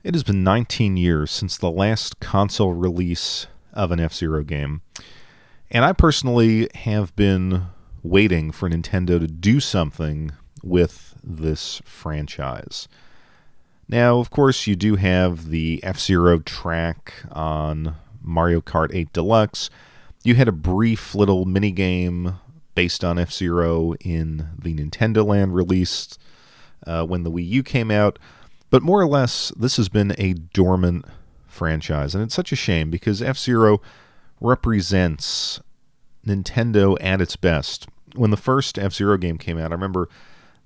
It has been 19 years since the last console release of an F-Zero game, and I personally have been waiting for Nintendo to do something with this franchise. Now, of course, you do have the F-Zero track on Mario Kart 8 Deluxe. You had a brief little minigame based on F-Zero in the Nintendo Land release when the Wii U came out. But more or less, this has been a dormant franchise. And it's such a shame because F-Zero represents Nintendo at its best. When the first F-Zero game came out, I remember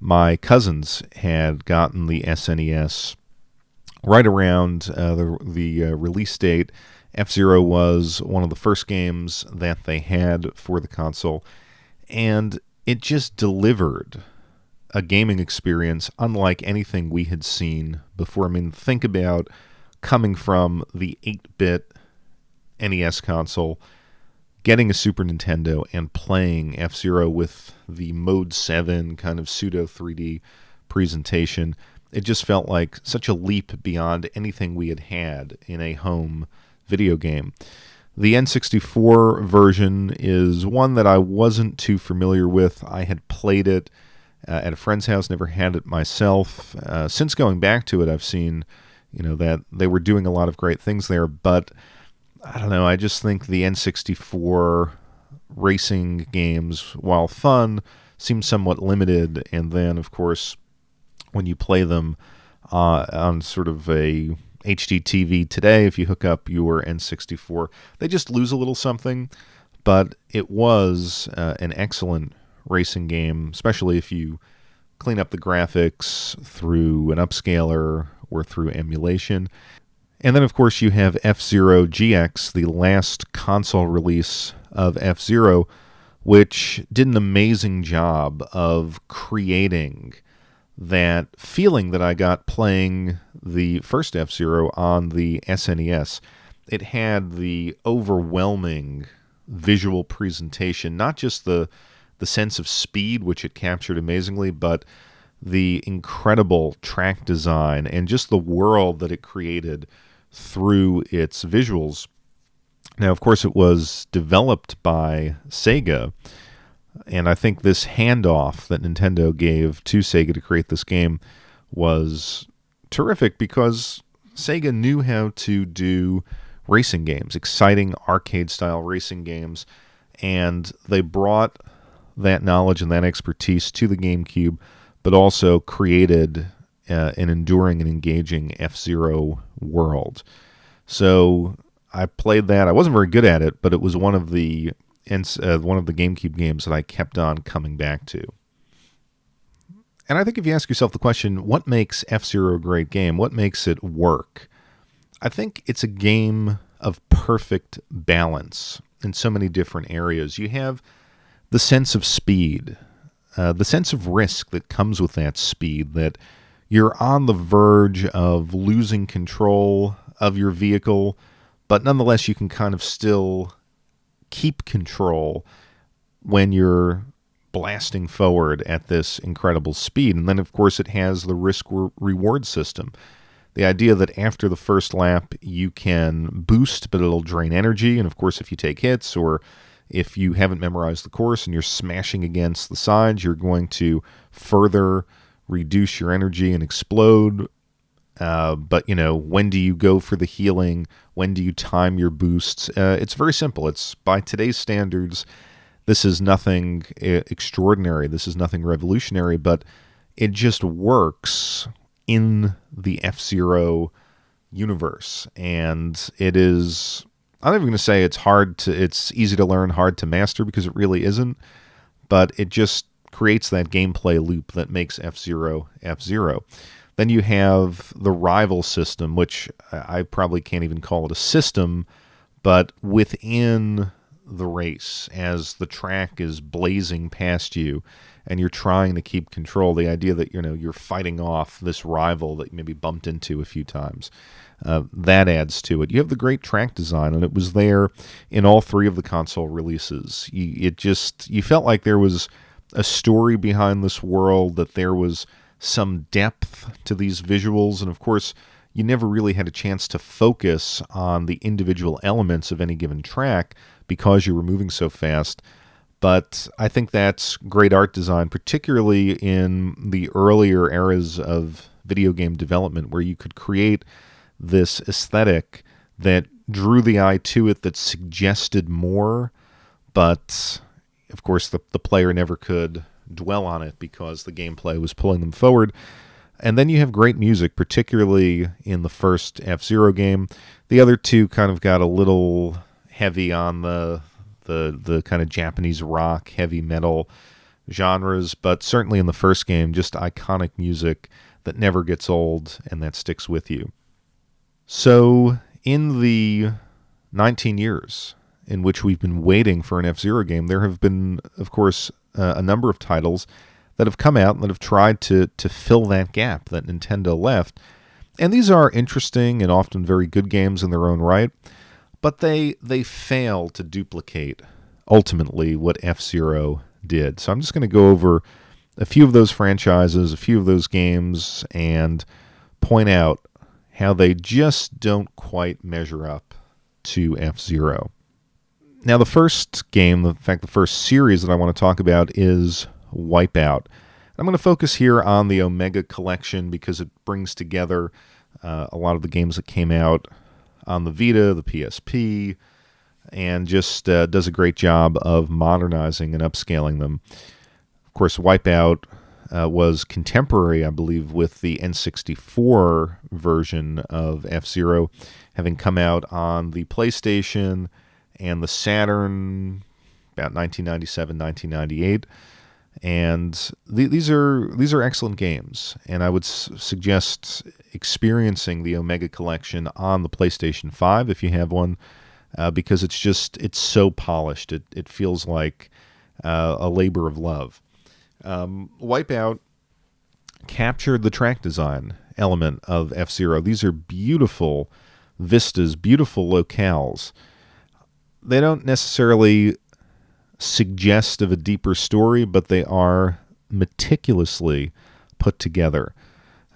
my cousins had gotten the SNES right around the release date. F-Zero was one of the first games that they had for the console, and it just delivered a gaming experience unlike anything we had seen before. I mean, think about coming from the 8-bit NES console, getting a Super Nintendo, and playing F-Zero with the Mode 7 kind of pseudo 3D presentation. It just felt like such a leap beyond anything we had had in a home video game. The N64 version is one that I wasn't too familiar with. I had played it at a friend's house, never had it myself. Since going back to it, I've seen, that they were doing a lot of great things there, but I don't know, I just think the N64 racing games, while fun, seem somewhat limited, and then, of course, when you play them on sort of a HD TV today, if you hook up your N64, they just lose a little something, but it was an excellent racing game, especially if you clean up the graphics through an upscaler or through emulation. And then, of course, you have FZero GX, the last console release of F-Zero, which did an amazing job of creating that feeling that I got playing the first F-Zero on the SNES. It had the overwhelming visual presentation, not just the sense of speed, which it captured amazingly, but the incredible track design and just the world that it created through its visuals. Now, of course, it was developed by Sega, and I think this handoff that Nintendo gave to Sega to create this game was terrific because Sega knew how to do racing games, exciting arcade-style racing games, and they brought that knowledge and that expertise to the GameCube, but also created an enduring and engaging F-Zero world. So I played that. I wasn't very good at it, but it was one of the GameCube games that I kept on coming back to. And I think if you ask yourself the question, what makes F-Zero a great game? What makes it work? I think it's a game of perfect balance in so many different areas. You have the sense of speed, the sense of risk that comes with that speed, that you're on the verge of losing control of your vehicle, but nonetheless you can kind of still keep control when you're blasting forward at this incredible speed. And then, of course, it has the risk-reward system. The idea that after the first lap you can boost, but it'll drain energy. And, of course, if you take hits or if you haven't memorized the course and you're smashing against the sides, you're going to further reduce your energy and explode. But, when do you go for the healing? When do you time your boosts? It's very simple. It's, by today's standards, this is nothing extraordinary. This is nothing revolutionary, but it just works in the F-Zero universe. And it is, I'm not even going to say it's easy to learn, hard to master, because it really isn't, but it just creates that gameplay loop that makes F-Zero F-Zero. Then you have the rival system, which I probably can't even call it a system, but within the race, as the track is blazing past you and you're trying to keep control, the idea that you're fighting off this rival that you maybe bumped into a few times, that adds to it. You have the great track design, and it was there in all three of the console releases. You felt like there was a story behind this world, that there was some depth to these visuals, and of course you never really had a chance to focus on the individual elements of any given track because you were moving so fast. But I think that's great art design, particularly in the earlier eras of video game development, where you could create this aesthetic that drew the eye to it, that suggested more, but of course the player never could dwell on it because the gameplay was pulling them forward. And then you have great music, particularly in the first F-Zero game. The other two kind of got a little heavy on the kind of Japanese rock, heavy metal genres, but certainly in the first game, just iconic music that never gets old and that sticks with you. So in the 19 years in which we've been waiting for an F-Zero game, there have been, of course, a number of titles that have come out and that have tried to fill that gap that Nintendo left. And these are interesting and often very good games in their own right, but they fail to duplicate, ultimately, what F-Zero did. So I'm just going to go over a few of those franchises, a few of those games, and point out how they just don't quite measure up to F-Zero. Now, the first game, in fact, the first series that I want to talk about is Wipeout. I'm going to focus here on the Omega Collection because it brings together a lot of the games that came out on the Vita, the PSP, and just does a great job of modernizing and upscaling them. Of course, Wipeout was contemporary, I believe, with the N64 version of F-Zero, having come out on the PlayStation and the Saturn about 1997, 1998. And these are excellent games, and I would suggest experiencing the Omega Collection on the PlayStation 5 if you have one, because it's so polished. It feels like a labor of love. Wipeout captured the track design element of F-Zero. These are beautiful vistas, beautiful locales. They don't necessarily suggest of a deeper story, but they are meticulously put together.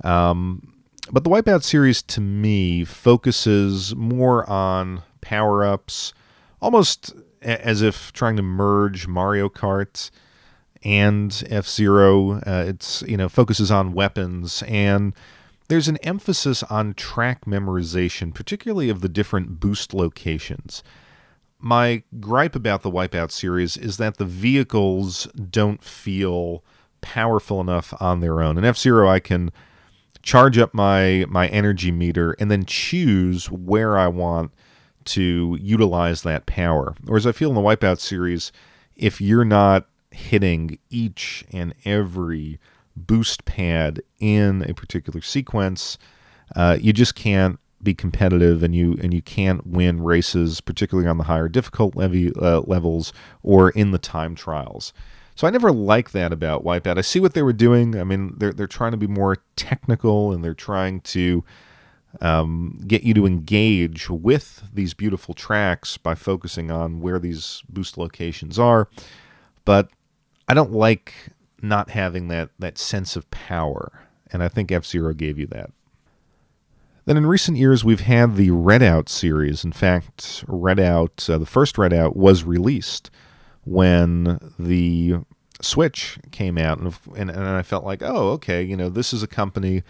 But the Wipeout series, to me, focuses more on power-ups, almost as if trying to merge Mario Kart and F-Zero. It's focuses on weapons, and there's an emphasis on track memorization, particularly of the different boost locations. My gripe about the Wipeout series is that the vehicles don't feel powerful enough on their own. In F-Zero, I can charge up my energy meter and then choose where I want to utilize that power. Whereas I feel in the Wipeout series, if you're not hitting each and every boost pad in a particular sequence, you just can't be competitive, and you can't win races, particularly on the higher difficult levels or in the time trials. So I never liked that about Wipeout. I see what they were doing. I mean, they're trying to be more technical, and they're trying to get you to engage with these beautiful tracks by focusing on where these boost locations are. But I don't like not having that sense of power, and I think F-Zero gave you that. Then in recent years, we've had the Redout series. In fact, Redout, the first Redout, was released when the Switch came out, and I felt like, oh, okay, this is a company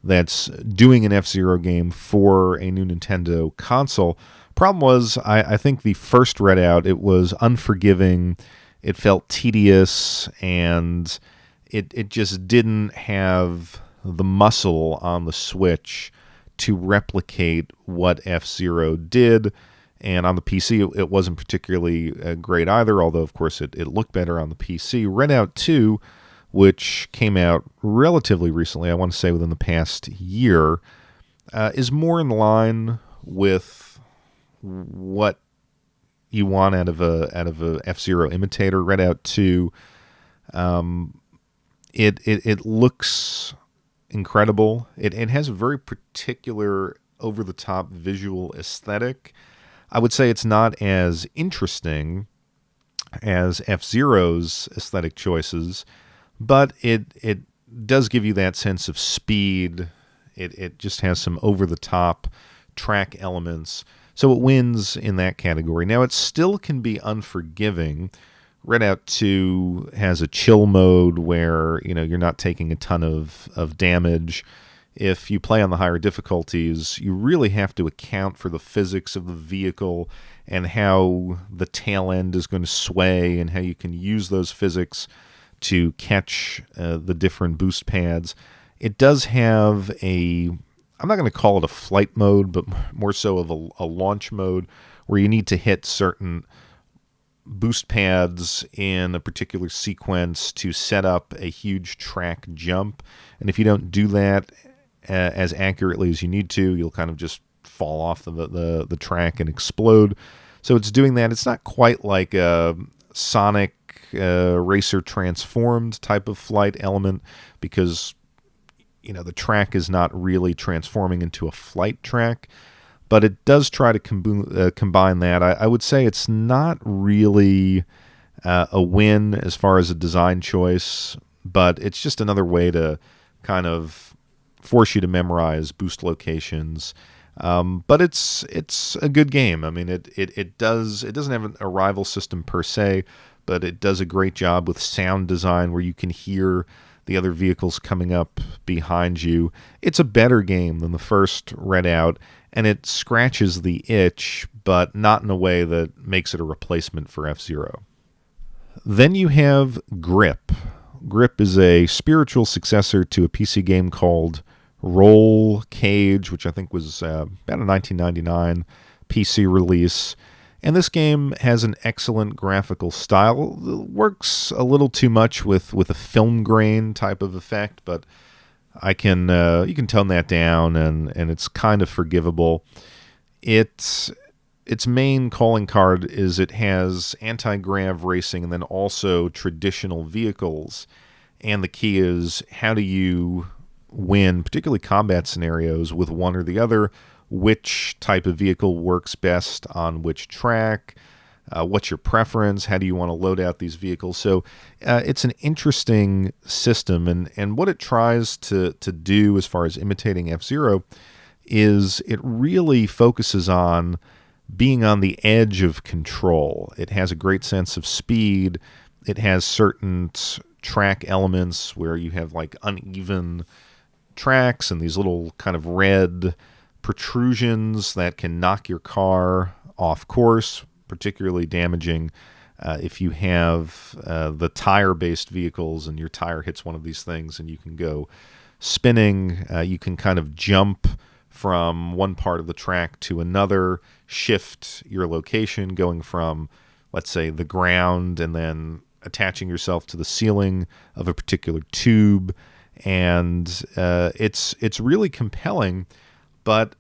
that's doing an F-Zero game for a new Nintendo console. Problem was, I think the first Redout, it was unforgiving, it felt tedious, and it just didn't have the muscle on the Switch to replicate what F-Zero did. And on the PC, it wasn't particularly great either, although, of course, it looked better on the PC. Redout 2, which came out relatively recently, I want to say within the past year, is more in line with what you want out of a F-Zero imitator. Redout 2, it looks incredible. It has a very particular over-the-top visual aesthetic. I would say it's not as interesting as F-Zero's aesthetic choices, but it does give you that sense of speed It just has some over-the-top track elements, so it wins in that category. Now, it still can be unforgiving. Redout 2 has a chill mode where you're not taking a ton of damage. If you play on the higher difficulties, you really have to account for the physics of the vehicle and how the tail end is going to sway and how you can use those physics to catch the different boost pads. It does have I'm not going to call it a flight mode, but more so of a launch mode where you need to hit certain boost pads in a particular sequence to set up a huge track jump. And if you don't do that as accurately as you need to, you'll kind of just fall off the track and explode. So it's doing that. It's not quite like a Sonic Racer Transformed type of flight element, because the track is not really transforming into a flight track, but it does try to combine that. I would say it's not really a win as far as a design choice, but it's just another way to kind of force you to memorize boost locations. But it's a good game. I mean, it doesn't have a rival system per se, but it does a great job with sound design where you can hear the other vehicles coming up behind you. It's a better game than the first Redout, and it scratches the itch, but not in a way that makes it a replacement for F-Zero. Then you have Grip. Grip is a spiritual successor to a PC game called Roll Cage, which I think was about a 1999 PC release. And this game has an excellent graphical style. It works a little too much with a film grain type of effect, but you can tone that down, and it's kind of forgivable. Its main calling card is it has anti-grav racing and then also traditional vehicles. And the key is, how do you win, particularly combat scenarios, with one or the other? Which type of vehicle works best on which track? What's your preference? How do you want to load out these vehicles? So it's an interesting system, and what it tries to do as far as imitating F-Zero is it really focuses on being on the edge of control. It has a great sense of speed. It has certain track elements where you have like uneven tracks and these little kind of red protrusions that can knock your car off course, particularly damaging if you have the tire-based vehicles and your tire hits one of these things and you can go spinning. You can kind of jump from one part of the track to another, shift your location, going from, let's say, the ground and then attaching yourself to the ceiling of a particular tube. And it's really compelling, but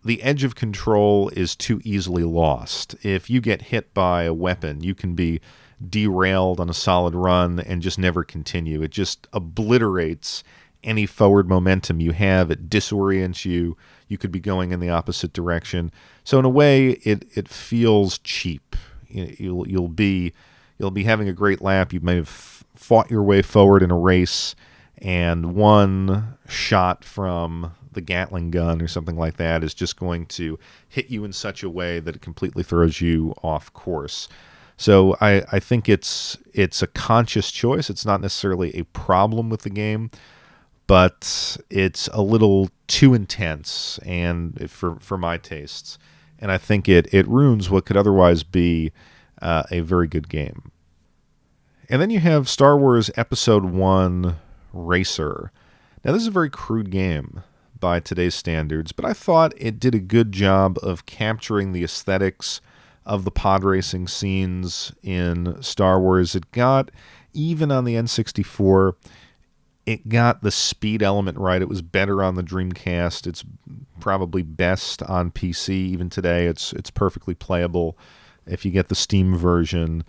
the edge of control is too easily lost. If you get hit by a weapon, you can be derailed on a solid run and just never continue. It just obliterates any forward momentum you have. It disorients you. You could be going in the opposite direction. So in a way, it feels cheap. You'll be having a great lap. You may have fought your way forward in a race, and one shot from the Gatling gun or something like that is just going to hit you in such a way that it completely throws you off course. So I think it's a conscious choice. It's not necessarily a problem with the game, but it's a little too intense and for my tastes. And I think it ruins what could otherwise be a very good game. And then you have Star Wars Episode 1 Racer. Now, this is a very crude game by today's standards, but I thought it did a good job of capturing the aesthetics of the pod racing scenes in Star Wars. It got, even on the N64, it got the speed element right. It was better on the Dreamcast. It's probably best on PC. Even today, it's perfectly playable if you get the Steam version.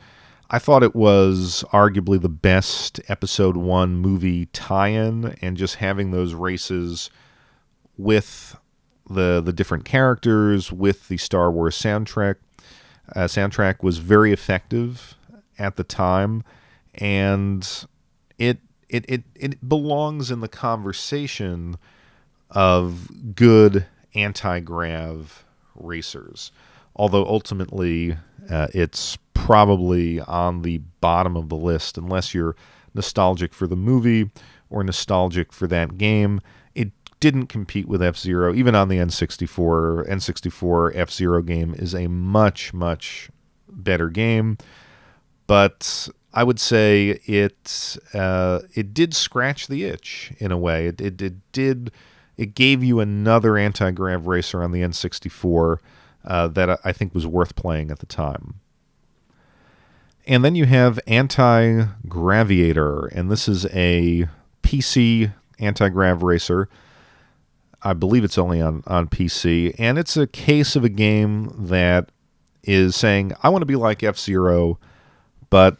I thought it was arguably the best Episode 1 movie tie-in, and just having those races with the different characters, with the Star Wars soundtrack was very effective at the time, and it belongs in the conversation of good anti-grav racers. Although ultimately it's probably on the bottom of the list unless you're nostalgic for the movie or nostalgic for that game. It didn't compete with F-Zero. Even on the N64, F-Zero game is a much, much better game. But I would say it did scratch the itch in a way. It gave you another anti-grav racer on the N64 that I think was worth playing at the time. And then you have AntiGravator, and this is a PC anti-grav racer. I believe it's only on PC, and it's a case of a game that is saying, I want to be like F-Zero, but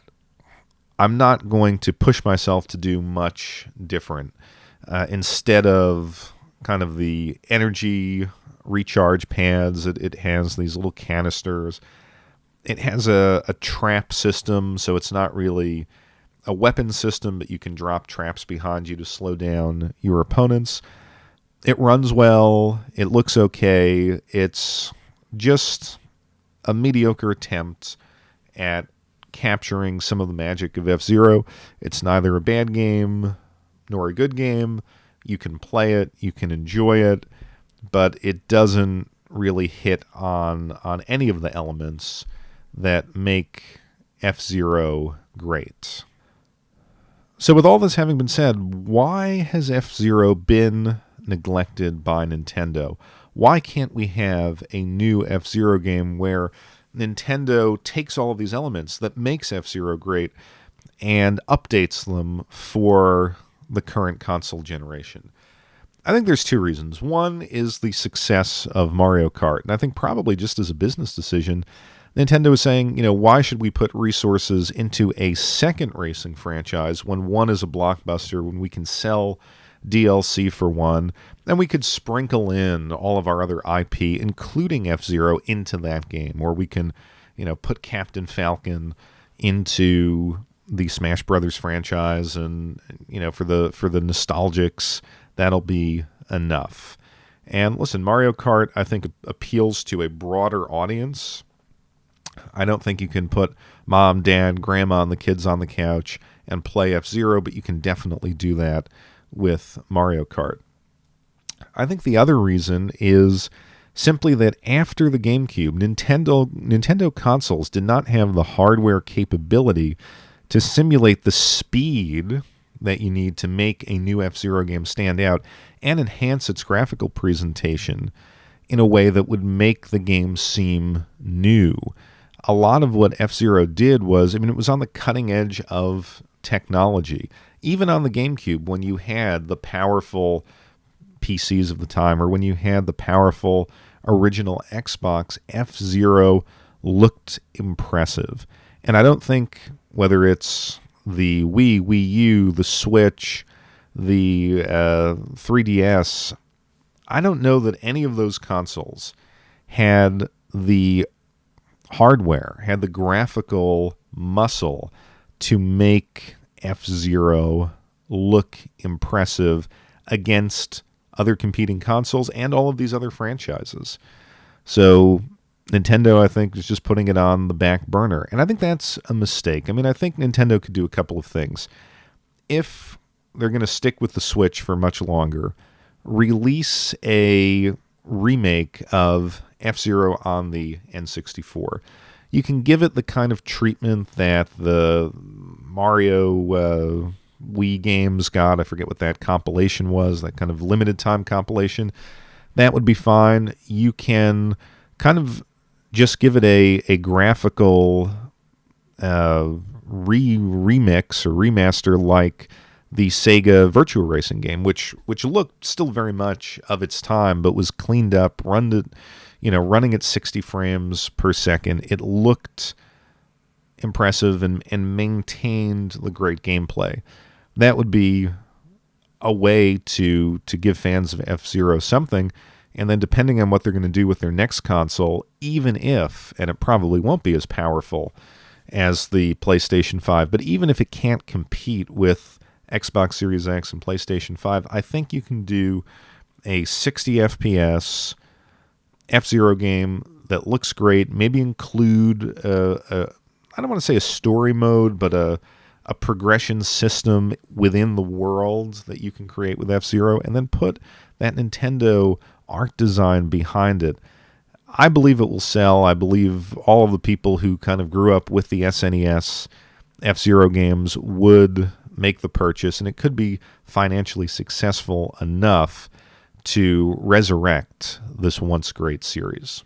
I'm not going to push myself to do much different. Instead of kind of the energy recharge pads, it has these little canisters. It has a trap system, so it's not really a weapon system, but you can drop traps behind you to slow down your opponents. It runs well. It looks okay. It's just a mediocre attempt at capturing some of the magic of F-Zero. It's neither a bad game nor a good game. You can play it, you can enjoy it, but it doesn't really hit on any of the elements that make F-Zero great. So with all this having been said, why has F-Zero been neglected by Nintendo? Why can't we have a new F-Zero game where Nintendo takes all of these elements that makes F-Zero great and updates them for the current console generation? I think there's two reasons. One is the success of Mario Kart, and I think probably just as a business decision, Nintendo is saying, why should we put resources into a second racing franchise when one is a blockbuster, when we can sell DLC for one, and we could sprinkle in all of our other IP, including F-Zero, into that game, or we can, put Captain Falcon into the Smash Brothers franchise, and for the nostalgics, that'll be enough. And listen, Mario Kart, I think, appeals to a broader audience. I don't think you can put mom, dad, grandma, and the kids on the couch and play F-Zero, but you can definitely do that with Mario Kart. I think the other reason is simply that after the GameCube, Nintendo consoles did not have the hardware capability to simulate the speed that you need to make a new F-Zero game stand out and enhance its graphical presentation in a way that would make the game seem new. A lot of what F-Zero did was, it was on the cutting edge of technology. Even on the GameCube, when you had the powerful PCs of the time, or when you had the powerful original Xbox, F-Zero looked impressive. And I don't think, whether it's the Wii, Wii U, the Switch, the 3DS, I don't know that any of those consoles had the hardware, had the graphical muscle to make F-Zero look impressive against other competing consoles and all of these other franchises. So Nintendo, I think, is just putting it on the back burner. And I think that's a mistake. I think Nintendo could do a couple of things. If they're going to stick with the Switch for much longer, release a remake of F-Zero on the N64. You can give it the kind of treatment that the Mario Wii games got. I forget what that compilation was, that kind of limited time compilation. That would be fine. You can kind of just give it a graphical remix or remaster like the Sega Virtual Racing game, which looked still very much of its time, but was cleaned up, running at 60 frames per second. It looked impressive and maintained the great gameplay. That would be a way to give fans of F-Zero something. And then depending on what they're going to do with their next console, even if, and it probably won't be as powerful as the PlayStation 5, but even if it can't compete with Xbox Series X and PlayStation 5, I think you can do a 60 FPS F-Zero game that looks great, maybe include I don't want to say a story mode, but a progression system within the world that you can create with F-Zero, and then put that Nintendo art design behind it. I believe it will sell. I believe all of the people who kind of grew up with the SNES F-Zero games would make the purchase, and it could be financially successful enough to resurrect this once great series.